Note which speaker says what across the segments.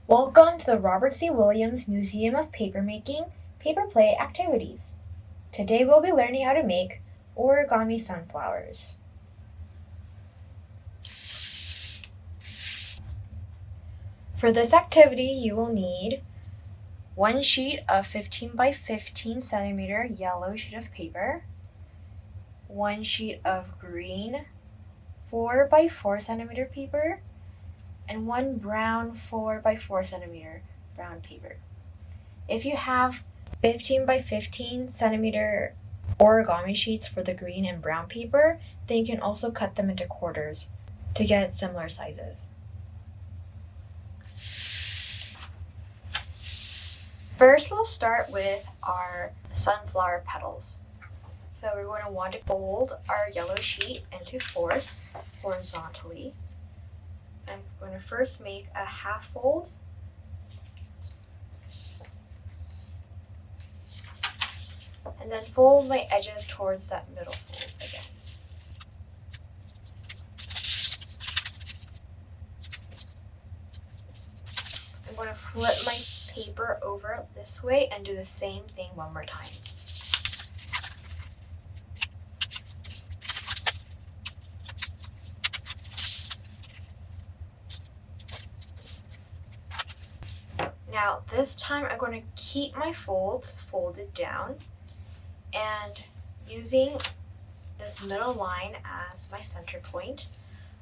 Speaker 1: Welcome to the Robert C. Williams Museum of Papermaking Paper Play Activities. Today we'll be learning how to make origami sunflowers. For this activity, you will need one sheet of 15 by 15 centimeter yellow sheet of paper, one sheet of green 4 by 4 centimeter paper, and one brown 4 by 4 centimeter brown paper. If you have 15 by 15 centimeter origami sheets for the green and brown paper, then you can also cut them into quarters to get similar sizes. First, we'll start with our sunflower petals. So we're going to want to fold our yellow sheet into fourths horizontally. So I'm going to first make a half fold. And then fold my edges towards that middle fold again. I'm going to flip my paper over this way and do the same thing one more time. Now this time I'm going to keep my folds folded down, and using this middle line as my center point,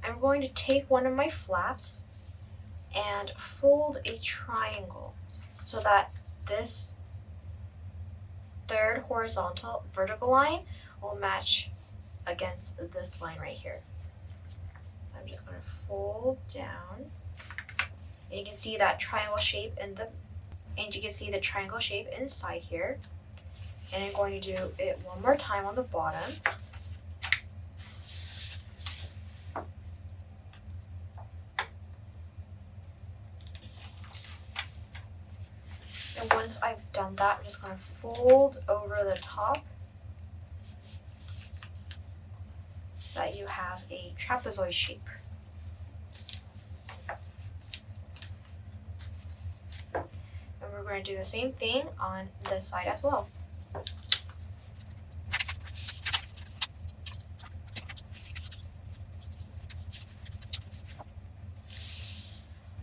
Speaker 1: I'm going to take one of my flaps and fold a triangle so that this third vertical line will match against this line right here. So I'm just going to fold down, and you can see that triangle shape inside here. And I'm going to do it one more time on the bottom. And once I've done that, I'm just going to fold over the top so that you have a trapezoid shape. And we're going to do the same thing on this side as well.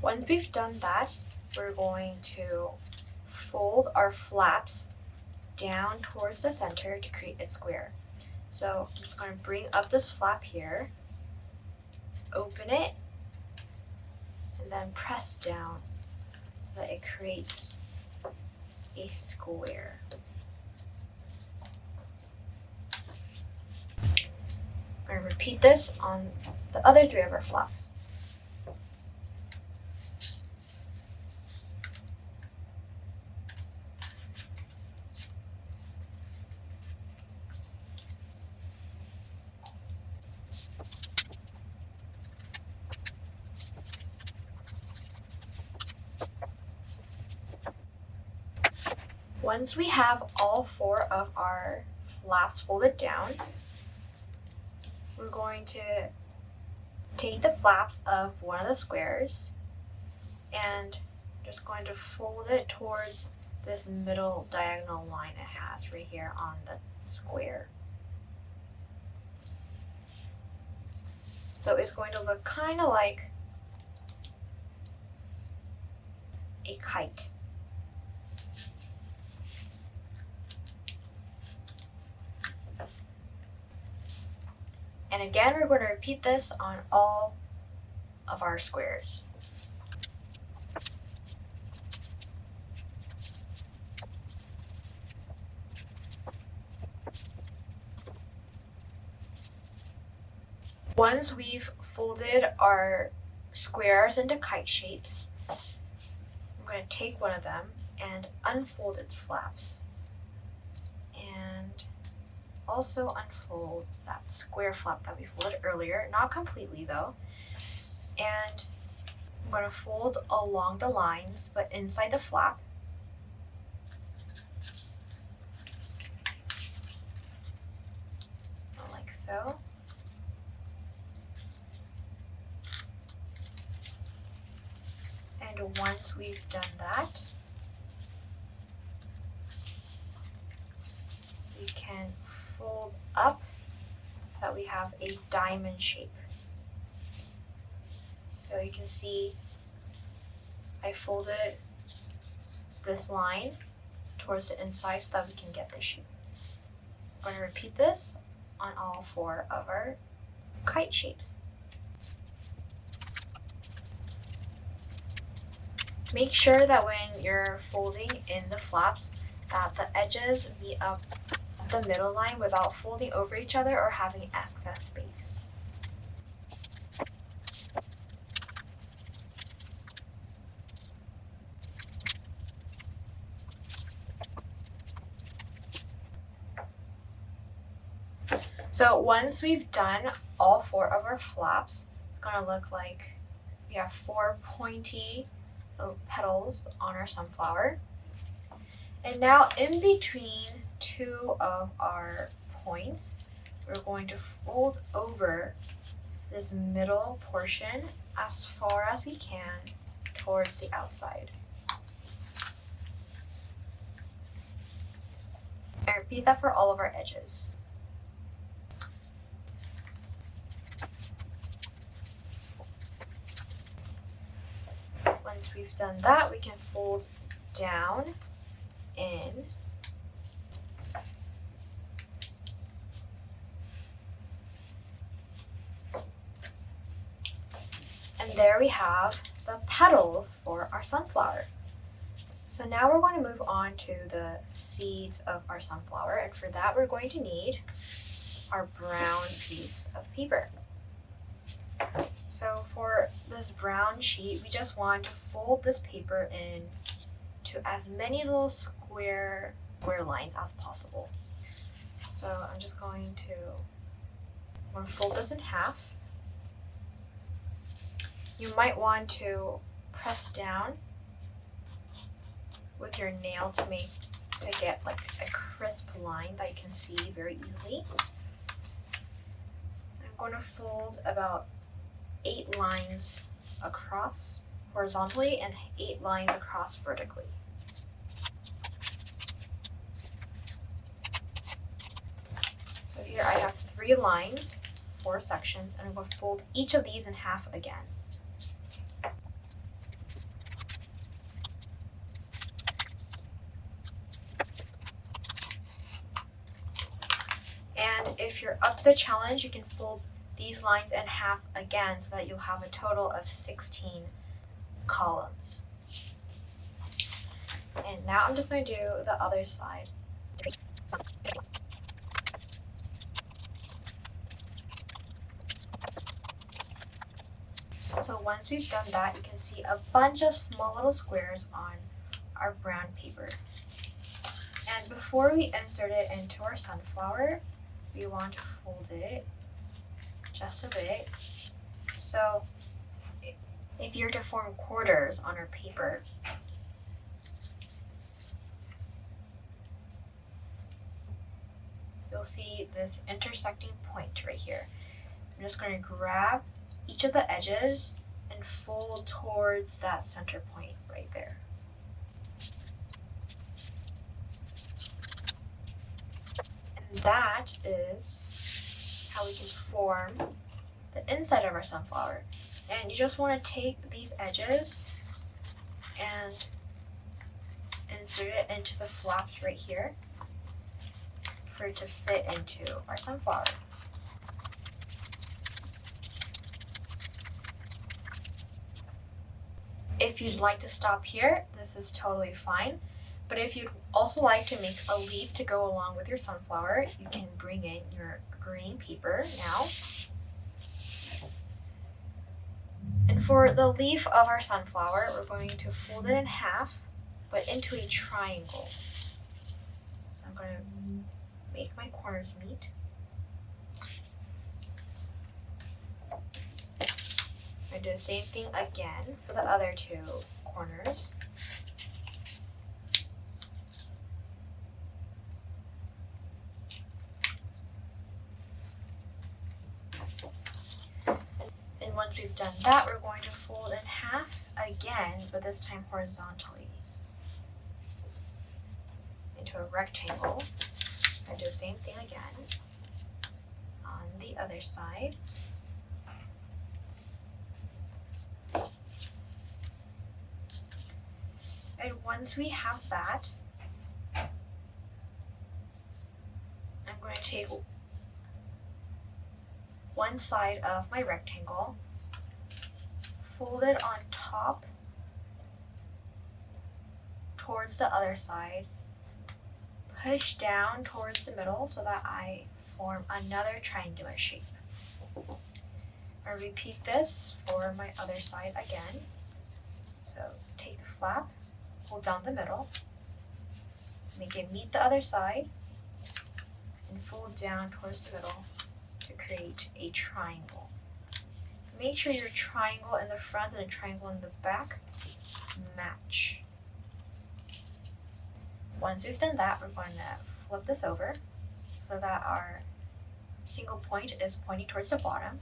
Speaker 1: Once we've done that, we're going to fold our flaps down towards the center to create a square. So I'm just going to bring up this flap here, open it, and then press down so that it creates a square. I'm going to repeat this on the other three of our flaps. Once we have all four of our flaps folded down, we're going to take the flaps of one of the squares and just going to fold it towards this middle diagonal line it has right here on the square. So it's going to look kind of like a kite. And again, we're going to repeat this on all of our squares. Once we've folded our squares into kite shapes, I'm going to take one of them and unfold its flaps. And also unfold that square flap that we folded earlier, not completely though. And I'm going to fold along the lines, but inside the flap. Like so. And once we've done that, we can fold up so that we have a diamond shape. So you can see I folded this line towards the inside so that we can get this shape. We're going to repeat this on all 4 of our kite shapes. Make sure that when you're folding in the flaps that the edges meet up the middle line without folding over each other or having excess space. So once we've done all 4 of our flaps, it's going to look like we have 4 pointy petals on our sunflower. And now in between 2 of our points, we're going to fold over this middle portion as far as we can towards the outside. And repeat that for all of our edges. Once we've done that, we can fold down in. And there we have the petals for our sunflower. So now we're going to move on to the seeds of our sunflower, and for that we're going to need our brown piece of paper. So for this brown sheet, we just want to fold this paper in to as many little square lines as possible. So I'm just going to fold this in half. You might want to press down with your nail to get like a crisp line that you can see very easily. I'm going to fold about 8 lines across horizontally and 8 lines across vertically. So here I have 3 lines, 4 sections, and I'm going to fold each of these in half again. And if you're up to the challenge, you can fold these lines in half again so that you'll have a total of 16 columns. And now I'm just going to do the other side. So once we've done that, you can see a bunch of small little squares on our brown paper. And before we insert it into our sunflower, we want to fold it just a bit. So if you're to form quarters on our paper, you'll see this intersecting point right here. I'm just going to grab each of the edges and fold towards that center point right there. And that is how we can form the inside of our sunflower. And you just want to take these edges and insert it into the flaps right here for it to fit into our sunflower. If you'd like to stop here, this is totally fine. But if you'd also like to make a leaf to go along with your sunflower, you can bring in your green paper now. And for the leaf of our sunflower, we're going to fold it in half, but into a triangle. I'm going to make my corners meet. I'm going to do the same thing again for the other 2 corners. And once we've done that, we're going to fold in half again, but this time horizontally into a rectangle. And do the same thing again on the other side. And once we have that, I'm going to take one side of my rectangle, fold it on top towards the other side, push down towards the middle so that I form another triangular shape. I'll repeat this for my other side again. So take the flap, hold down the middle, make it meet the other side, and fold down towards the middle to create a triangle. Make sure your triangle in the front and a triangle in the back match. Once we've done that, we're going to flip this over so that our single point is pointing towards the bottom.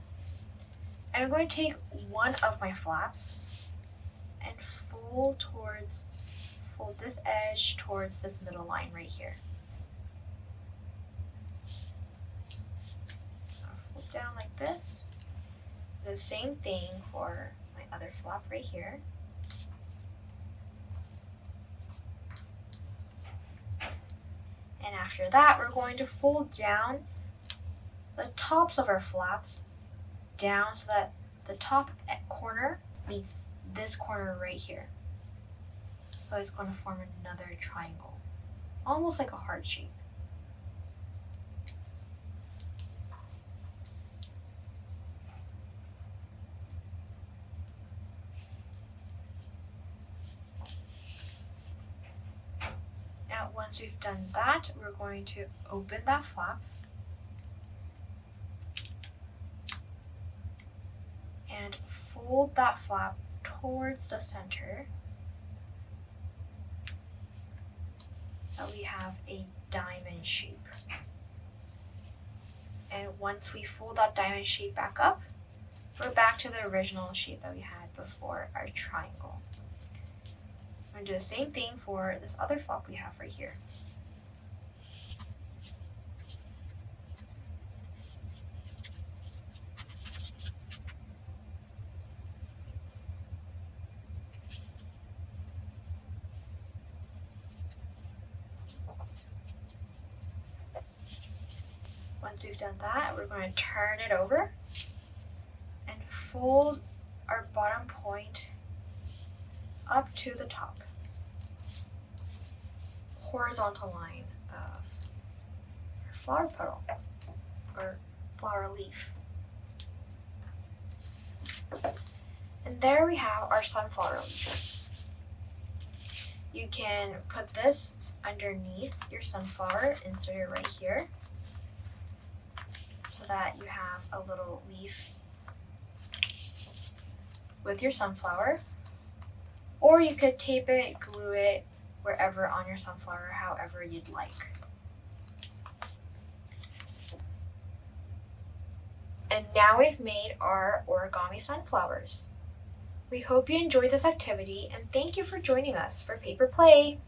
Speaker 1: And I'm going to take one of my flaps and fold this edge towards this middle line right here. I'll fold down like this. Do the same thing for my other flap right here. And after that, we're going to fold down the tops of our flaps down so that the top corner meets this corner right here. So it's going to form another triangle, almost like a heart shape. Now, once we've done that, we're going to open that flap and fold that flap towards the center so we have a diamond shape. And once we fold that diamond shape back up, we're back to the original shape that we had before our triangle. I'm going to do the same thing for this other flap we have right here. Once we've done that, we're going to turn it over and fold our bottom point up to the top, horizontal line of our flower petal or flower leaf. And there we have our sunflower leaf. You can put this underneath your sunflower, insert it right here, so that you have a little leaf with your sunflower. Or you could tape it, glue it wherever on your sunflower, however you'd like. And now we've made our origami sunflowers. We hope you enjoyed this activity and thank you for joining us for Paper Play.